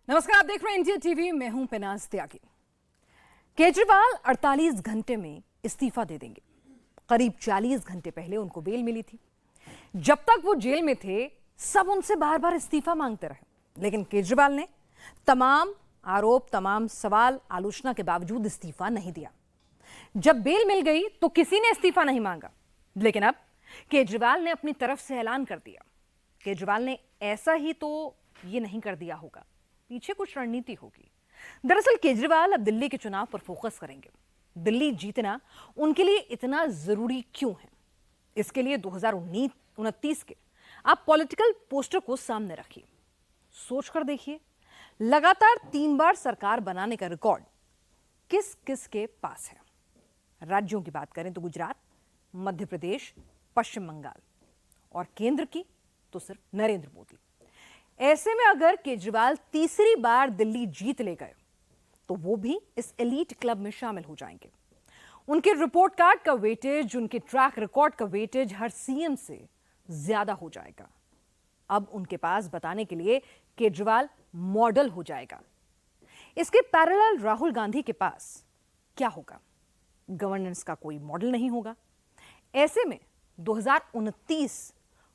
नमस्कार, आप देख रहे हैं इंडिया टीवी। मैं हूं पेनाज त्यागी। केजरीवाल 48 घंटे में इस्तीफा दे देंगे। करीब 40 घंटे पहले उनको बेल मिली थी। जब तक वो जेल में थे, सब उनसे बार बार इस्तीफा मांगते रहे, लेकिन केजरीवाल ने तमाम आरोप, तमाम सवाल, आलोचना के बावजूद इस्तीफा नहीं दिया। जब बेल मिल गई तो किसी ने इस्तीफा नहीं मांगा, लेकिन अब केजरीवाल ने अपनी तरफ से ऐलान कर दिया। केजरीवाल ने ऐसा ही तो ये नहीं कर दिया होगा, पीछे कुछ रणनीति होगी। दरअसल केजरीवाल अब दिल्ली के चुनाव पर फोकस करेंगे। दिल्ली जीतना उनके लिए इतना जरूरी क्यों है? इसके लिए 2029 के आप पॉलिटिकल पोस्टर को सामने रखिए, सोच कर देखिए। लगातार 3 बार सरकार बनाने का रिकॉर्ड किस किस के पास है? राज्यों की बात करें तो गुजरात, मध्य प्रदेश, पश्चिम बंगाल, और केंद्र की तो सिर्फ नरेंद्र मोदी। ऐसे में अगर केजरीवाल तीसरी बार दिल्ली जीत ले गए तो वो भी इस एलीट क्लब में शामिल हो जाएंगे। उनके रिपोर्ट कार्ड का वेटेज, उनके ट्रैक रिकॉर्ड का वेटेज हर सीएम से ज्यादा हो जाएगा। अब उनके पास बताने के लिए केजरीवाल मॉडल हो जाएगा। इसके पैरेलल राहुल गांधी के पास क्या होगा? गवर्नेंस का कोई मॉडल नहीं होगा। ऐसे में 2029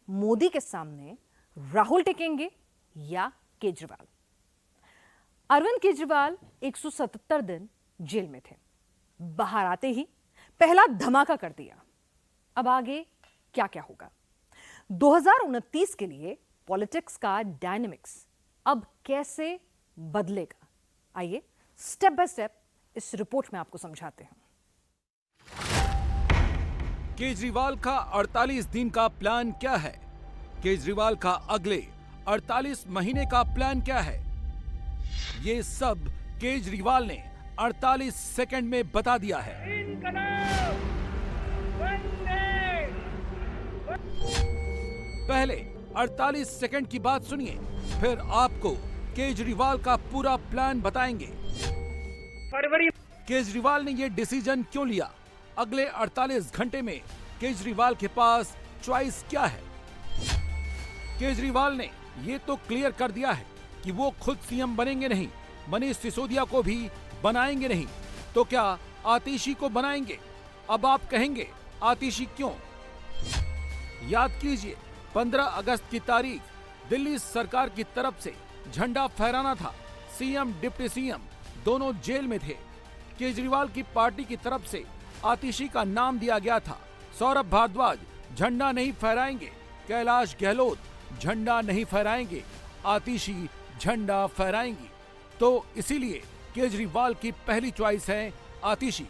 मोदी के सामने राहुल टिकेंगे या केजरीवाल? अरविंद केजरीवाल 177 दिन जेल में थे। बाहर आते ही पहला धमाका कर दिया। अब आगे क्या क्या होगा? 2029 के लिए पॉलिटिक्स का डायनेमिक्स अब कैसे बदलेगा? आइए स्टेप बाय स्टेप इस रिपोर्ट में आपको समझाते हैं। केजरीवाल का 48 दिन का प्लान क्या है? केजरीवाल का अगले 48 महीने का प्लान क्या है? ये सब केजरीवाल ने 48 सेकंड में बता दिया है। पहले 48 सेकंड की बात सुनिए, फिर आपको केजरीवाल का पूरा प्लान बताएंगे। केजरीवाल ने ये डिसीजन क्यों लिया? अगले 48 घंटे में केजरीवाल के पास चॉइस क्या है? केजरीवाल ने ये तो क्लियर कर दिया है कि वो खुद सीएम बनेंगे नहीं, मनीष सिसोदिया को भी बनाएंगे नहीं, तो क्या आतिशी को बनाएंगे? अब आप कहेंगे आतिशी क्यों? याद कीजिए, 15 अगस्त की तारीख दिल्ली सरकार की तरफ से झंडा फहराना था। सीएम, डिप्टी सीएम दोनों जेल में थे। केजरीवाल की पार्टी की तरफ से आतिशी का नाम दिया गया था। सौरभ भारद्वाज झंडा नहीं फहराएंगे, कैलाश गहलोत झंडा नहीं फहराएंगे, आतिशी झंडा फहराएंगी। तो इसीलिए केजरीवाल की पहली चॉइस है आतिशी।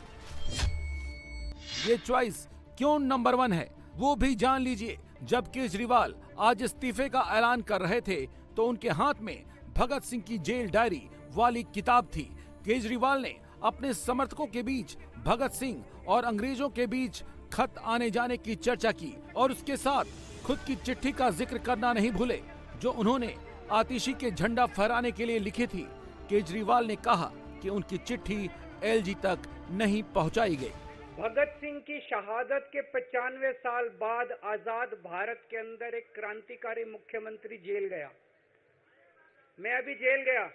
ये चॉइस क्यों नंबर 1 है वो भी जान लीजिए। जब केजरीवाल आज इस्तीफे का ऐलान कर रहे थे तो उनके हाथ में भगत सिंह की जेल डायरी वाली किताब थी। केजरीवाल ने अपने समर्थकों के बीच भगत सिंह और अंग्रेजों के बीच खत आने जाने की चर्चा की और उसके साथ खुद की चिट्ठी का जिक्र करना नहीं भूले जो उन्होंने आतिशी के झंडा फहराने के लिए लिखी थी। केजरीवाल ने कहा कि उनकी चिट्ठी एलजी तक नहीं पहुंचाई गई। भगत सिंह की शहादत के 95 साल बाद आजाद भारत के अंदर एक क्रांतिकारी मुख्यमंत्री जेल गया। मैं अभी जेल गया।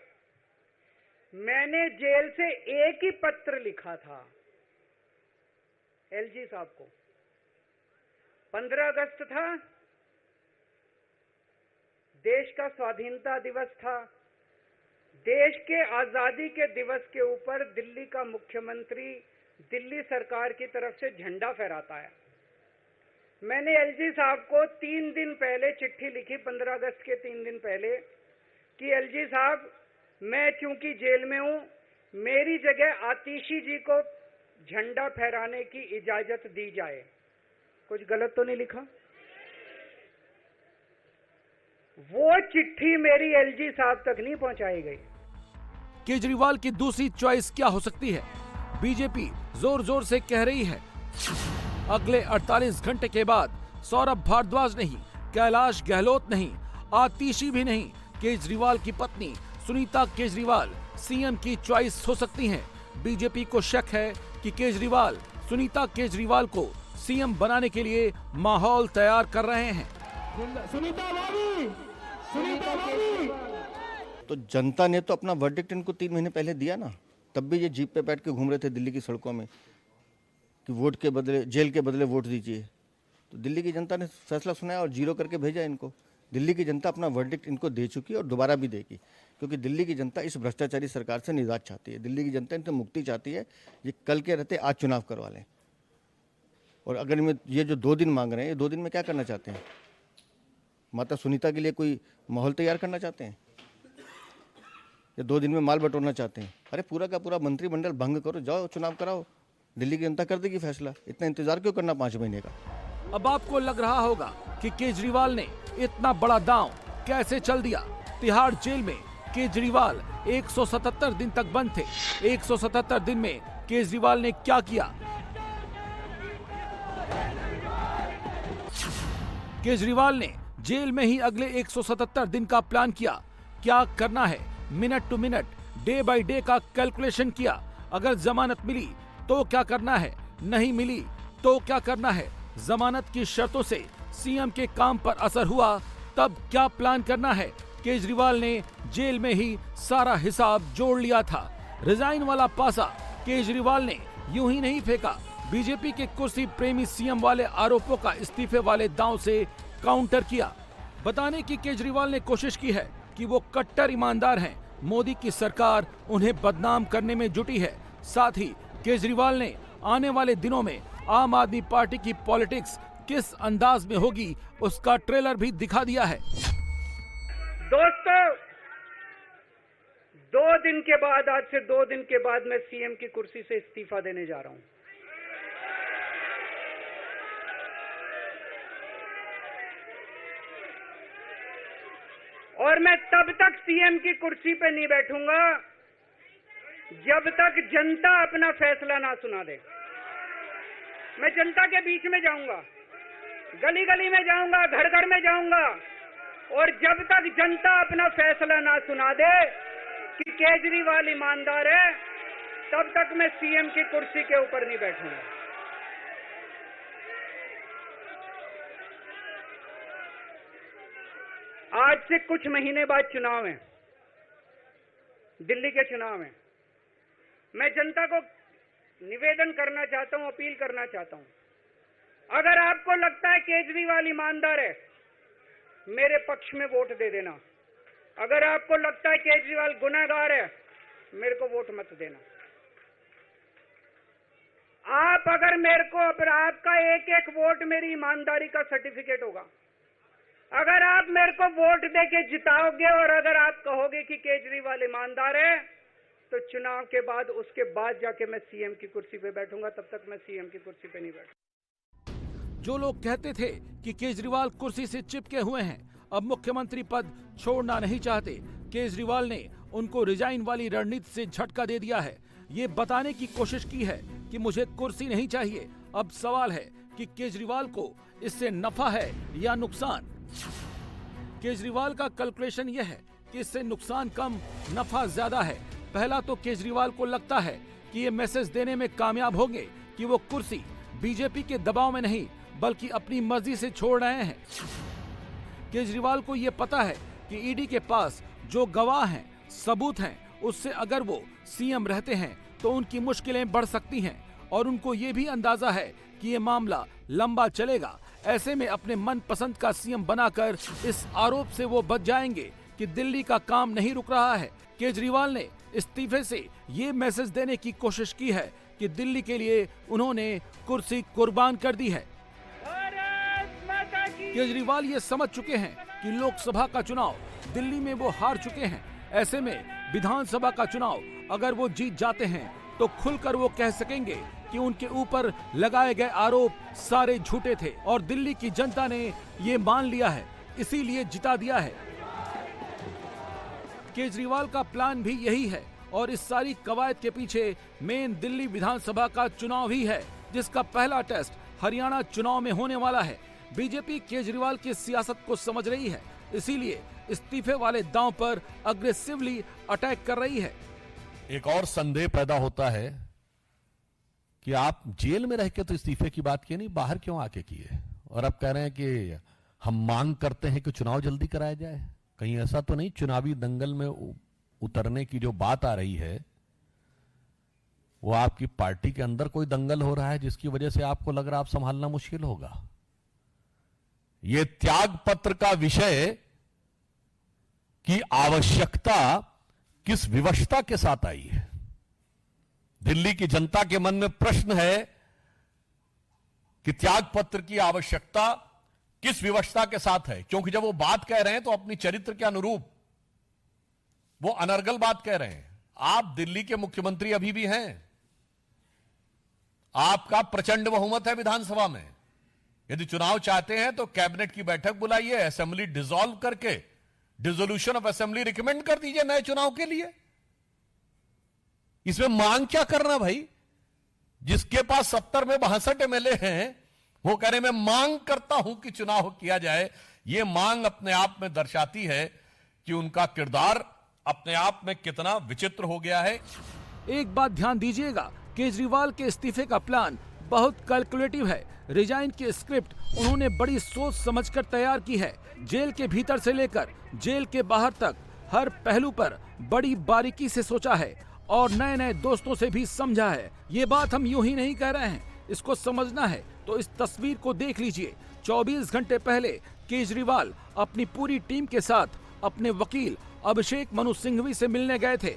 मैंने जेल से एक ही पत्र लिखा था एलजी साहब को। 15 अगस्त था, देश का स्वाधीनता दिवस था। देश के आजादी के दिवस के ऊपर दिल्ली का मुख्यमंत्री दिल्ली सरकार की तरफ से झंडा फहराता है। मैंने एलजी साहब को 3 दिन पहले चिट्ठी लिखी, 15 अगस्त के 3 दिन पहले, कि एलजी साहब, मैं चूंकि जेल में हूं, मेरी जगह आतिशी जी को झंडा फहराने की इजाजत दी जाए। कुछ गलत तो नहीं लिखा? वो चिट्ठी मेरी एलजी साहब तक नहीं पहुंचाई गई। केजरीवाल की दूसरी चॉइस क्या हो सकती है? बीजेपी जोर जोर से कह रही है अगले 48 घंटे के बाद सौरभ भारद्वाज नहीं, कैलाश गहलोत नहीं, आतिशी भी नहीं, केजरीवाल की पत्नी सुनीता केजरीवाल सीएम की चॉइस हो सकती हैं। बीजेपी को शक है कि केजरीवाल सुनीता केजरीवाल को सीएम बनाने के लिए माहौल तैयार कर रहे हैं। तो जनता ने तो अपना वर्डिक्ट इनको 3 महीने पहले दिया ना, तब भी ये जीप पे बैठ के घूम रहे थे दिल्ली की सड़कों में कि वोट के बदले, जेल के बदले वोट दीजिए। तो दिल्ली की जनता ने फैसला सुनाया और 0 करके भेजा इनको। दिल्ली की जनता अपना वर्डिक्ट इनको दे चुकी है और दोबारा भी देगी, क्योंकि दिल्ली की जनता इस भ्रष्टाचारी सरकार से निजात चाहती है। दिल्ली की जनता इनसे मुक्ति चाहती है। ये कल के रहते आज चुनाव करवा लें। और अगर इनमें ये जो 2 दिन मांग रहे हैं, ये 2 दिन में क्या करना चाहते हैं? माता सुनीता के लिए कोई माहौल तैयार करना चाहते हैं या 2 दिन में माल बटोरना चाहते हैं? अरे पूरा का पूरा मंत्रिमंडल भंग करो, जाओ चुनाव कराओ, दिल्ली की जनता कर देगी फैसला। इतना इंतजार क्यों करना 5 महीने का? अब आपको लग रहा होगा कि केजरीवाल ने इतना बड़ा दांव कैसे चल दिया। तिहाड़ जेल में केजरीवाल 177 दिन तक बंद थे। 177 दिन में केजरीवाल ने क्या किया? केजरीवाल ने जेल में ही अगले 177 दिन का प्लान किया। क्या करना है, minute to minute, day by day का कैलकुलेशन किया। अगर जमानत मिली तो क्या करना है, नहीं मिली तो क्या करना है, जमानत की शर्तों से सीएम के काम पर असर हुआ तब क्या प्लान करना है। केजरीवाल ने जेल में ही सारा हिसाब जोड़ लिया था। रिजाइन वाला पासा केजरीवाल ने यूं ही नहीं फेंका। बीजेपी के कुर्सी प्रेमी सीएम वाले आरोपों का इस्तीफे वाले दांव से काउंटर किया। बताने की केजरीवाल ने कोशिश की है कि वो कट्टर ईमानदार हैं। मोदी की सरकार उन्हें बदनाम करने में जुटी है। साथ ही केजरीवाल ने आने वाले दिनों में आम आदमी पार्टी की पॉलिटिक्स किस अंदाज में होगी उसका ट्रेलर भी दिखा दिया है। दोस्तों, 2 दिन के बाद, आज से 2 दिन के बाद मैं सीएम की कुर्सी से इस्तीफा देने जा रहा हूं। और मैं तब तक सीएम की कुर्सी पे नहीं बैठूंगा जब तक जनता अपना फैसला ना सुना दे। मैं जनता के बीच में जाऊंगा, गली गली में जाऊंगा, घर घर में जाऊंगा, और जब तक जनता अपना फैसला ना सुना दे कि केजरीवाल ईमानदार है, तब तक मैं सीएम की कुर्सी के ऊपर नहीं बैठूंगा। आज से कुछ महीने बाद चुनाव है, दिल्ली के चुनाव है। मैं जनता को निवेदन करना चाहता हूं, अपील करना चाहता हूं, अगर आपको लगता है केजरीवाल ईमानदार है, मेरे पक्ष में वोट दे देना। अगर आपको लगता है केजरीवाल गुनहगार है, मेरे को वोट मत देना। आप अगर मेरे को, आपका एक एक वोट मेरी ईमानदारी का सर्टिफिकेट होगा। अगर आप मेरे को वोट देके जिताओगे और अगर आप कहोगे कि केजरीवाल ईमानदार है, तो चुनाव के बाद, उसके बाद जाके मैं सीएम की कुर्सी पे बैठूंगा। तब तक मैं सीएम की कुर्सी पे नहीं बैठूंगा। जो लोग कहते थे कि केजरीवाल कुर्सी से चिपके हुए हैं, अब मुख्यमंत्री पद छोड़ना नहीं चाहते, केजरीवाल ने उनको रिजाइन वाली रणनीति से झटका दे दिया है। ये बताने की कोशिश की है कि मुझे कुर्सी नहीं चाहिए। अब सवाल है कि केजरीवाल को इससे नफा है या नुकसान। केजरीवाल का कैलकुलेशन यह है कि इससे नुकसान कम, नफा ज्यादा है। पहला तो केजरीवाल को लगता है कि ये मैसेज देने में कामयाब होंगे कि वो कुर्सी बीजेपी के दबाव में नहीं बल्कि अपनी मर्जी से छोड़ रहे हैं। केजरीवाल को ये पता है कि ईडी के पास जो गवाह हैं, सबूत हैं, उससे अगर वो सीएम रहते हैं तो उनकी मुश्किलें बढ़ सकती हैं और उनको ये भी अंदाजा है कि ये मामला लंबा चलेगा। ऐसे में अपने मनपसंद का सीएम बनाकर इस आरोप से वो बच जाएंगे कि दिल्ली का काम नहीं रुक रहा है। केजरीवाल ने इस्तीफे से ये मैसेज देने की कोशिश की है कि दिल्ली के लिए उन्होंने कुर्सी कुर्बान कर दी है। केजरीवाल ये समझ चुके हैं कि लोकसभा का चुनाव दिल्ली में वो हार चुके हैं। ऐसे में विधानसभा का चुनाव अगर वो जीत जाते हैं तो खुलकर वो कह सकेंगे कि उनके ऊपर लगाए गए आरोप सारे झूठे थे और दिल्ली की जनता ने ये मान लिया है, इसीलिए जिता दिया है। केजरीवाल का प्लान भी यही है और इस सारी कवायद के पीछे मेन दिल्ली विधानसभा का चुनाव ही है, जिसका पहला टेस्ट हरियाणा चुनाव में होने वाला है। बीजेपी केजरीवाल की सियासत को समझ रही है, इसीलिए इस्तीफे वाले दांव पर अग्रेसिवली अटैक कर रही है। एक और संदेह पैदा होता है कि आप जेल में रह के तो इस्तीफे की बात किए नहीं, बाहर क्यों आके किए? और अब कह रहे हैं कि हम मांग करते हैं कि चुनाव जल्दी कराया जाए। कहीं ऐसा तो नहीं चुनावी दंगल में उतरने की जो बात आ रही है वो आपकी पार्टी के अंदर कोई दंगल हो रहा है जिसकी वजह से आपको लग रहा है आप संभालना मुश्किल होगा? ये त्याग पत्र का विषय की आवश्यकता किस विवशता के साथ आई है? दिल्ली की जनता के मन में प्रश्न है कि त्याग पत्र की आवश्यकता किस विवशता के साथ है, क्योंकि जब वो बात कह रहे हैं तो अपनी चरित्र के अनुरूप वो अनर्गल बात कह रहे हैं। आप दिल्ली के मुख्यमंत्री अभी भी हैं, आपका प्रचंड बहुमत है विधानसभा में। यदि चुनाव चाहते हैं तो कैबिनेट की बैठक बुलाइए, असेंबली डिसॉल्व करके डिसोल्यूशन ऑफ असेंबली रिकमेंड कर दीजिए नए चुनाव के लिए। इसमें मांग क्या करना भाई? जिसके पास 70 में 62 एमएलए हैं वो कह रहे मैं मांग करता हूं कि चुनाव किया जाए। यह मांग अपने आप में दर्शाती है कि उनका किरदार अपने आप में कितना विचित्र हो गया है। एक बात ध्यान दीजिएगा, केजरीवाल के इस्तीफे का प्लान बहुत कैलकुलेटिव है। रिजाइन की स्क्रिप्ट उन्होंने बड़ी सोच समझकर तैयार की है। जेल के भीतर से लेकर जेल के बाहर तक हर पहलू पर बड़ी बारीकी से सोचा है और नए नए दोस्तों से भी समझा है। ये बात हम यूं ही नहीं कह रहे हैं, इसको समझना है तो इस तस्वीर को देख लीजिए। 24 घंटे पहले केजरीवाल अपनी पूरी टीम के साथ अपने वकील अभिषेक मनु सिंघवी से मिलने गए थे।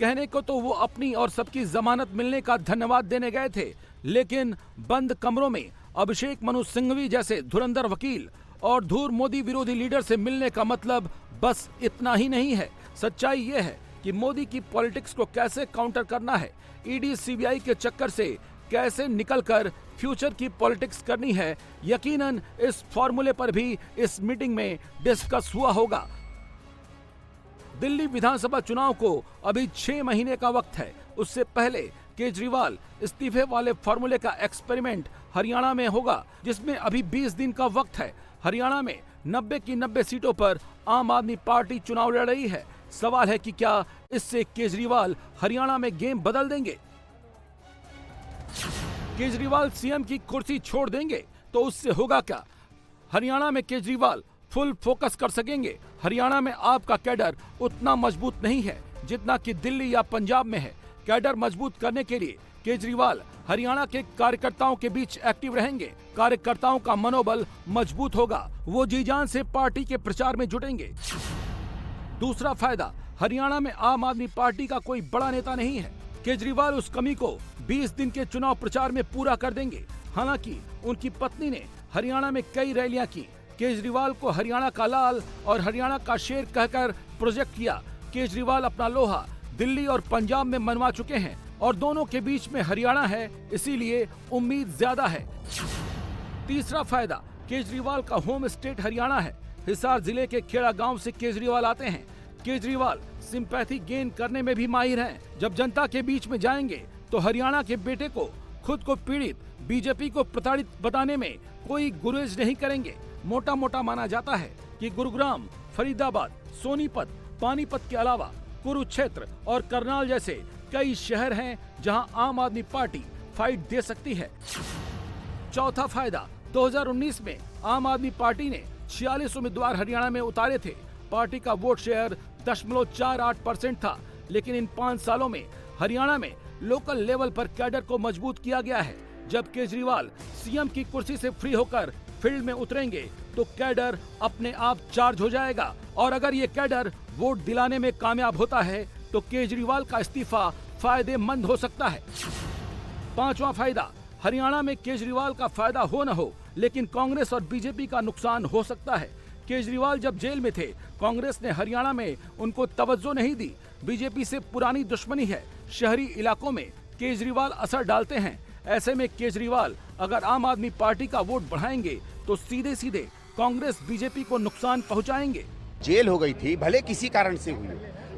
कहने को तो वो अपनी और सबकी जमानत मिलने का धन्यवाद देने गए थे, लेकिन बंद कमरों में अभिषेक मनु सिंघवी जैसे धुरंधर वकील और धूर मोदी विरोधी लीडर से मिलने का मतलब बस इतना ही नहीं है। सच्चाई ये है कि मोदी की पॉलिटिक्स को कैसे काउंटर करना है, ईडी सीबीआई के चक्कर से कैसे निकलकर फ्यूचर की पॉलिटिक्स करनी है, यकीनन इस फॉर्मूले पर भी इस मीटिंग में डिस्कस हुआ होगा। दिल्ली विधानसभा चुनाव को अभी 6 महीने का वक्त है। उससे पहले केजरीवाल इस्तीफे वाले फॉर्मूले का एक्सपेरिमेंट हरियाणा में होगा, जिसमें अभी 20 दिन का वक्त है। हरियाणा में 90 की 90 सीटों पर आम आदमी पार्टी चुनाव लड़ रही है। सवाल है कि क्या इससे केजरीवाल हरियाणा में गेम बदल देंगे? केजरीवाल सीएम की कुर्सी छोड़ देंगे तो उससे होगा क्या? हरियाणा में केजरीवाल फुल फोकस कर सकेंगे? हरियाणा में आपका कैडर उतना मजबूत नहीं है जितना कि दिल्ली या पंजाब में है। कैडर मजबूत करने के लिए केजरीवाल हरियाणा के कार्यकर्ताओं के बीच एक्टिव रहेंगे। कार्यकर्ताओं का मनोबल मजबूत होगा, वो जी जान से पार्टी के प्रचार में जुटेंगे। दूसरा फायदा, हरियाणा में आम आदमी पार्टी का कोई बड़ा नेता नहीं है। केजरीवाल उस कमी को 20 दिन के चुनाव प्रचार में पूरा कर देंगे। हालांकि उनकी पत्नी ने हरियाणा में कई रैलियां की। केजरीवाल को हरियाणा का लाल और हरियाणा का शेर कहकर प्रोजेक्ट किया। केजरीवाल अपना लोहा दिल्ली और पंजाब में मनवा चुके हैं और दोनों के बीच में हरियाणा है, इसीलिए उम्मीद ज्यादा है। तीसरा फायदा, केजरीवाल का होम स्टेट हरियाणा है। हिसार जिले के खेड़ा गांव से केजरीवाल आते हैं। केजरीवाल सिंपैथी गेन करने में भी माहिर हैं। जब जनता के बीच में जाएंगे तो हरियाणा के बेटे को खुद को पीड़ित, बीजेपी को प्रताड़ित बताने में कोई गुरेज नहीं करेंगे। मोटा मोटा माना जाता है कि गुरुग्राम, फरीदाबाद, सोनीपत, पानीपत के अलावा कुरुक्षेत्र और करनाल जैसे कई शहर हैं जहां आम आदमी पार्टी फाइट दे सकती है। चौथा फायदा, 2019 में आम आदमी पार्टी ने 46 उम्मीदवार हरियाणा में उतारे थे। पार्टी का वोट शेयर 0.48% था, लेकिन इन 5 सालों में हरियाणा में लोकल लेवल पर कैडर को मजबूत किया गया है। जब केजरीवाल सीएम की कुर्सी से फ्री होकर फील्ड में उतरेंगे तो कैडर अपने आप चार्ज हो जाएगा और अगर ये कैडर वोट दिलाने में कामयाब होता है तो केजरीवाल का इस्तीफा फायदेमंद हो सकता है। पांचवा फायदा, हरियाणा में केजरीवाल का फायदा हो न हो, लेकिन कांग्रेस और बीजेपी का नुकसान हो सकता है। केजरीवाल जब जेल में थे, कांग्रेस ने हरियाणा में उनको तवज्जो नहीं दी। बीजेपी से पुरानी दुश्मनी है। शहरी इलाकों में केजरीवाल असर डालते हैं। ऐसे में केजरीवाल अगर आम आदमी पार्टी का वोट बढ़ाएंगे तो सीधे सीधे कांग्रेस बीजेपी को नुकसान पहुंचाएंगे। जेल हो गई थी, भले किसी कारण से हुई,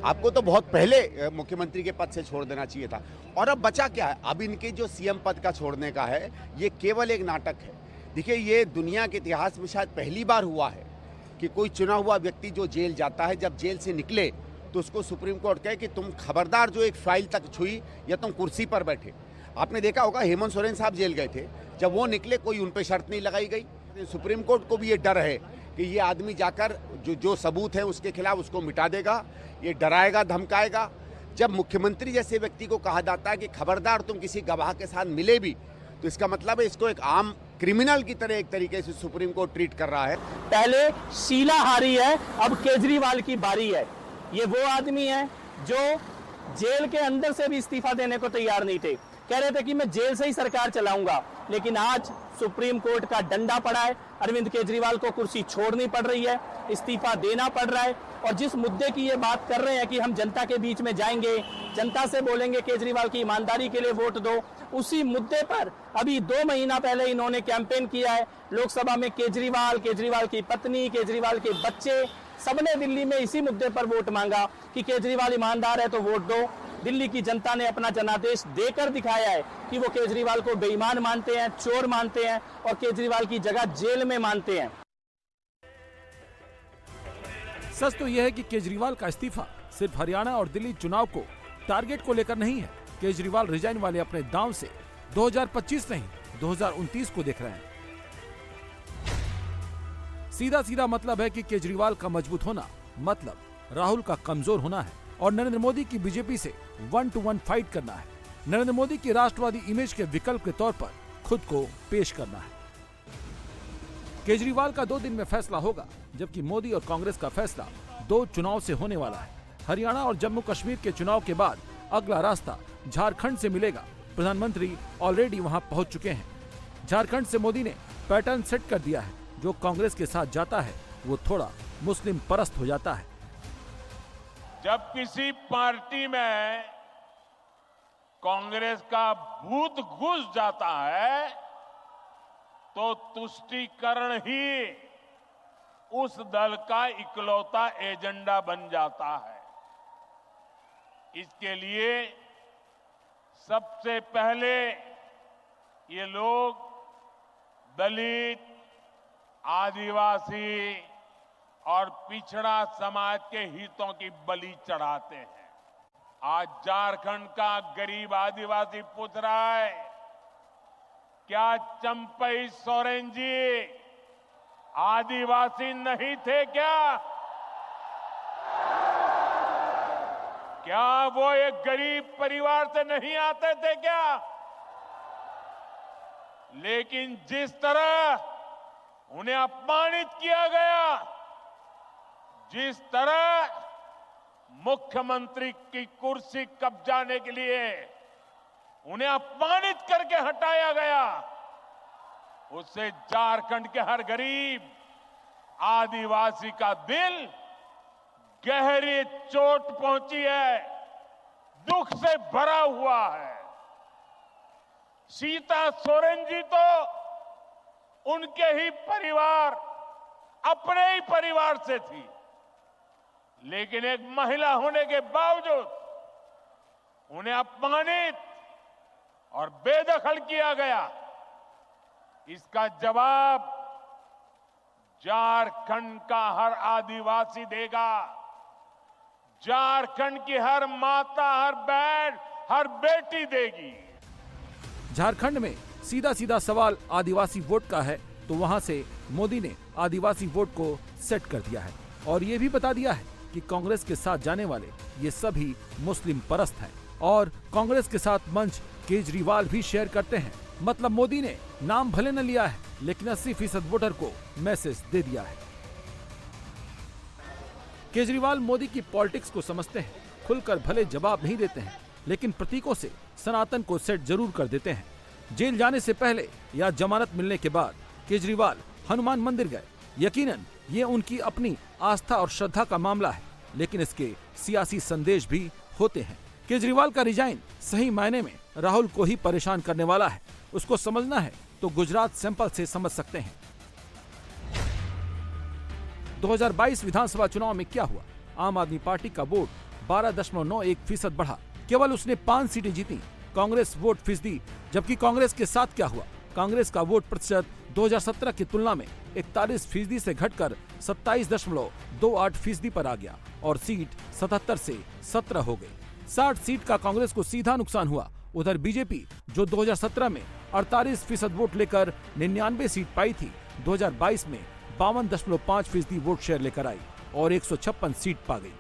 आपको तो बहुत पहले मुख्यमंत्री के पद से छोड़ देना चाहिए था। और अब बचा क्या है? अब इनके जो सीएम पद का छोड़ने का है, ये केवल एक नाटक है। देखिए, ये दुनिया के इतिहास में शायद पहली बार हुआ है कि कोई चुना हुआ व्यक्ति जो जेल जाता है, जब जेल से निकले तो उसको सुप्रीम कोर्ट कहे कि तुम खबरदार जो एक फाइल तक छुई या तुम कुर्सी पर बैठे। आपने देखा होगा हेमंत सोरेन साहब जेल गए थे, जब वो निकले कोई उन पर शर्त नहीं लगाई गई। सुप्रीम कोर्ट को भी ये डर है कि ये आदमी जाकर जो सबूत है उसके खिलाफ उसको मिटा देगा, ये डराएगा धमकाएगा। जब मुख्यमंत्री जैसे व्यक्ति को कहा जाता है कि खबरदार तुम किसी गवाह के साथ मिले भी, तो इसका मतलब है इसको एक आम क्रिमिनल की तरह एक तरीके से सुप्रीम कोर्ट ट्रीट कर रहा है। पहले शीला हारी है, अब केजरीवाल की बारी है। ये वो आदमी है जो जेल के अंदर से भी इस्तीफा देने को तैयार नहीं थे, कह रहे थे कि मैं जेल से ही सरकार चलाऊंगा, लेकिन आज सुप्रीम कोर्ट का डंडा पड़ा है, अरविंद केजरीवाल को कुर्सी छोड़नी पड़ रही है, इस्तीफा देना पड़ रहा है। और जिस मुद्दे की ये बात कर रहे हैं कि हम जनता के बीच में जाएंगे, जनता से बोलेंगे केजरीवाल की ईमानदारी के लिए वोट दो, उसी मुद्दे पर अभी 2 महीना पहले इन्होंने कैंपेन किया है लोकसभा में। केजरीवाल, केजरीवाल की पत्नी, केजरीवाल के बच्चे, सबने दिल्ली में इसी मुद्दे पर वोट मांगा कि केजरीवाल ईमानदार है तो वोट दो। दिल्ली की जनता ने अपना जनादेश देकर दिखाया है कि वो केजरीवाल को बेईमान मानते हैं, चोर मानते हैं और केजरीवाल की जगह जेल में मानते हैं। सच तो यह है कि केजरीवाल का इस्तीफा सिर्फ हरियाणा और दिल्ली चुनाव को टारगेट को लेकर नहीं है। केजरीवाल रिजाइन वाले अपने दांव से 2025 नहीं 2029 को देख रहे हैं। सीधा सीधा मतलब है कि केजरीवाल का मजबूत होना मतलब राहुल का कमजोर होना है और नरेंद्र मोदी की बीजेपी से 1-to-1 फाइट करना है। नरेंद्र मोदी की राष्ट्रवादी इमेज के विकल्प के तौर पर खुद को पेश करना है। केजरीवाल का 2 दिन में फैसला होगा, जबकि मोदी और कांग्रेस का फैसला 2 चुनाव से होने वाला है। हरियाणा और जम्मू कश्मीर के चुनाव के बाद अगला रास्ता झारखंड से मिलेगा। प्रधानमंत्री ऑलरेडी वहां पहुंच चुके हैं। झारखंड से मोदी ने पैटर्न सेट कर दिया है, जो कांग्रेस के साथ जाता है वो थोड़ा मुस्लिम परस्त हो जाता है। जब किसी पार्टी में कांग्रेस का भूत घुस जाता है तो तुष्टीकरण ही उस दल का इकलौता एजेंडा बन जाता है। इसके लिए सबसे पहले ये लोग दलित, आदिवासी और पिछड़ा समाज के हितों की बलि चढ़ाते हैं। आज झारखंड का गरीब आदिवासी पूछ रहा है, क्या चंपई सोरेन जी आदिवासी नहीं थे क्या? क्या वो एक गरीब परिवार से नहीं आते थे क्या? लेकिन जिस तरह उन्हें अपमानित किया गया, जिस तरह मुख्यमंत्री की कुर्सी कब्जाने के लिए उन्हें अपमानित करके हटाया गया, उससे झारखंड के हर गरीब आदिवासी का दिल गहरी चोट पहुंची है, दुख से भरा हुआ है। सीता सोरेन जी तो उनके ही परिवार, अपने ही परिवार से थी, लेकिन एक महिला होने के बावजूद उन्हें अपमानित और बेदखल किया गया। इसका जवाब झारखंड का हर आदिवासी देगा। झारखंड की हर माता, हर बहन, हर बेटी देगी। झारखंड में सीधा सीधा सवाल आदिवासी वोट का है, तो वहां से मोदी ने आदिवासी वोट को सेट कर दिया है और ये भी बता दिया है कि कांग्रेस के साथ जाने वाले ये सभी मुस्लिम परस्त हैं और कांग्रेस के साथ मंच केजरीवाल भी शेयर करते हैं। मतलब मोदी ने नाम भले न लिया है, लेकिन 80% वोटर को मैसेज दे दिया है। केजरीवाल मोदी की पॉलिटिक्स को समझते हैं, खुलकर भले जवाब नहीं देते हैं, लेकिन प्रतीकों से सनातन को सेट जरूर कर देते हैं। जेल जाने से पहले या जमानत मिलने के बाद केजरीवाल हनुमान मंदिर गए। यकीनन ये उनकी अपनी आस्था और श्रद्धा का मामला है, लेकिन इसके सियासी संदेश भी होते हैं। केजरीवाल का रिजाइन सही मायने में राहुल को ही परेशान करने वाला है। उसको समझना है तो गुजरात सैंपल से समझ सकते हैं। 2022 विधानसभा चुनाव में क्या हुआ? आम आदमी पार्टी का वोट 12.91% बढ़ा। केवल उसने 5 सीटें जीती। कांग्रेस वोट फीसदी, जबकि कांग्रेस के साथ क्या हुआ? कांग्रेस का वोट प्रतिशत 2017 की तुलना में 41% से घटकर 27.28% पर आ गया और सीट 77 से 17 हो गई। 60 सीट का कांग्रेस को सीधा नुकसान हुआ। उधर बीजेपी जो 2017 में 48% वोट लेकर 99 सीट पाई थी, 2022 में 52.5% वोट शेयर लेकर आई। और 156 सीट पा गई।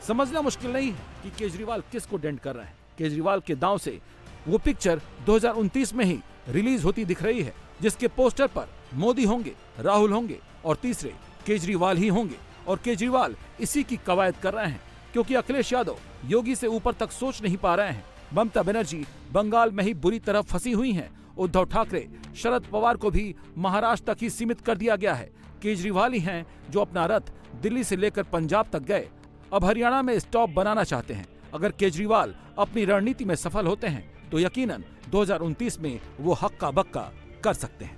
समझना मुश्किल नहीं है कि केजरीवाल किसको डेंट कर रहे हैं। केजरीवाल के दांव से वो पिक्चर 2029 में ही रिलीज होती दिख रही है, जिसके पोस्टर पर मोदी होंगे, राहुल होंगे और तीसरे केजरीवाल ही होंगे। और केजरीवाल इसी की कवायद कर रहे हैं, क्योंकि अखिलेश यादव योगी से ऊपर तक सोच नहीं पा रहे हैं। ममता बनर्जी बंगाल में ही बुरी तरह फंसी हुई हैं। उद्धव ठाकरे, शरद पवार को भी महाराष्ट्र तक ही सीमित कर दिया गया है। केजरीवाल ही हैं जो अपना रथ दिल्ली से लेकर पंजाब तक गए, अब हरियाणा में स्टॉप बनाना चाहते हैं। अगर केजरीवाल अपनी रणनीति में सफल होते हैं तो यकीनन 2029 में वो हक्का बक्का कर सकते हैं।